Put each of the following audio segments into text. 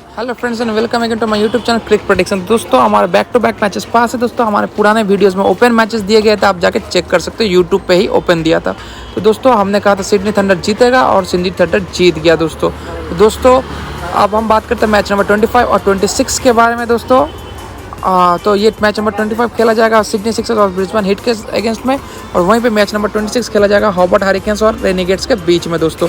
Hello friends and welcome again to my YouTube channel crick prediction. दोस्तों हमारे back to back matches पास है। दोस्तों हमारे पुराने वीडियोस में ओपन मैचेस दिए गए थे, आप जाके चेक कर सकते हो, यूट्यूब पे ही ओपन दिया था। तो दोस्तों हमने कहा था सिडनी थंडर जीतेगा और सिडनी थंडर जीत गया। दोस्तों अब हम बात करते हैं मैच नंबर 25 और 26 के बारे में। दोस्तों तो ये मैच नंबर 25 खेला जाएगा सिडनी सिक्सर्स और ब्रिस्बेन हिट के अगेंस्ट में, और वहीं पे मैच नंबर 26 खेला जाएगा हॉबर्ट हरिकेन्स और रेनिगेट्स के बीच में। दोस्तों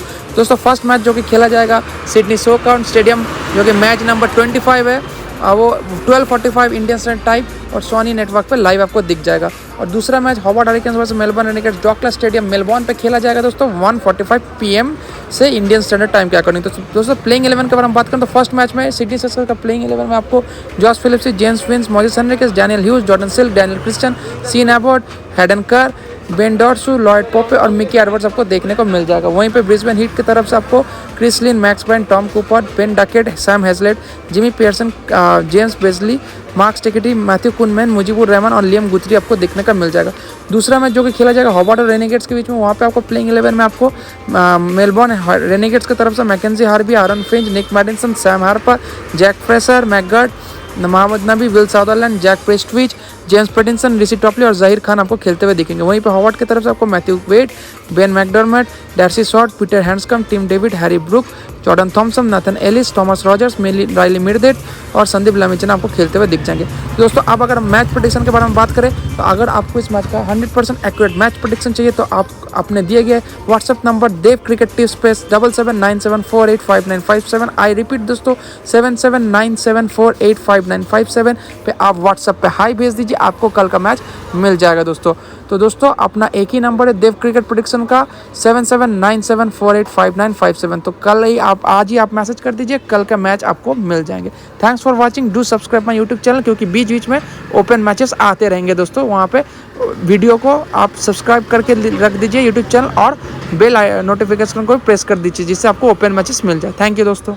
फर्स्ट मैच जो कि खेला जाएगा सिडनी सोकाउंट स्टेडियम, जो कि मैच नंबर 25 है, वो 12:45 इंडियन स्टैंडर्ड टाइम और सोनी नेटवर्क पे लाइव आपको दिख जाएगा। और दूसरा match Hobart Hurricanes versus Melbourne Renegades Docklands stadium Melbourne पे खेला जाएगा दोस्तों 1:45 PM से इंडियन स्टैंडर्ड टाइम के अकॉर्डिंग। तो दोस्तों प्लेइंग 11 के बारे में बात करें तो फर्स्ट मैच में सिडनी सिक्सर्स का प्लेइंग 11 में आपको Josh Philippe, James Vince, Moises Henriques, Daniel Hughes, Jordan Silk, Daniel Christian, Sean Abbott, Hayden Kerr, Ben Dwarshuis, Lloyd Pope और मिकी एडवर्ड्स आपको देखने को मिल जाएगा। वहीं पे ब्रिस्बेन हीट की तरफ से आपको Chris Lynn, Max Bryant, Tom Cooper, Ben Duckett, Sam Hazlett, Jimmy Peirson, James Bazley, Mark Steketee, Matthew Kuhnemann, Mujeebur Rahman और लियम गुथरी आपको देखने का मिल जाएगा। दूसरा मैच जो कि खेला जाएगा हॉबर्ट और रेनेगेड्स के बीच में, वहाँ पे आपको प्लेइंग 11 में आपको मेलबोर्न रेनेगेड्स की तरफ से Mackenzie Harvey, Aaron Finch, Nick Maddinson, Sam Harper, Jake Fraser, McGurk, Mohammad Nabi, Will Sutherland, Jack Prestwich, James Pattinson, Reece Topley और जहीर खान आपको खेलते हुए दिखेंगे। वहीं पर हॉवर्ड की तरफ से आपको Matthew Wade, Ben McDermott, D'Arcy Short, Peter Handscomb, Tim David, Harry Brook, Jordan Thomson, Nathan Ellis, Thomas Rogers, Riley Meredith और संदीप लामिचन आपको खेलते हुए दिख जाएंगे। दोस्तों अब अगर मैच प्रेडिक्शन के बारे में बात करें तो अगर आपको इस मैच का 100% एक्यूरेट मैच प्रेडिक्शन चाहिए तो आप अपने दिए गए व्हाट्सएप नंबर देव क्रिकेट टिप्स पे 7797485957, आई रिपीट दोस्तों 7797485957 पे आप व्हाट्सएप पे हाई भेज दीजिए, आपको कल का मैच मिल जाएगा। तो दोस्तों अपना एक ही नंबर है देव क्रिकेट प्रेडिक्शन का 7797485957। तो कल ही आज ही आप मैसेज कर दीजिए, कल का मैच आपको मिल जाएंगे। Thanks for watching, do subscribe my YouTube channel, क्योंकि बीच बीच में ओपन मैचेस आते रहेंगे दोस्तों। वहाँ पे वीडियो को आप सब्सक्राइब करके रख दीजिए यूट्यूब चैनल, और बेल नोटिफिकेशन को प्रेस कर दीजिए, जिससे आपको ओपन मैचेस मिल जाए। थैंक यू दोस्तों।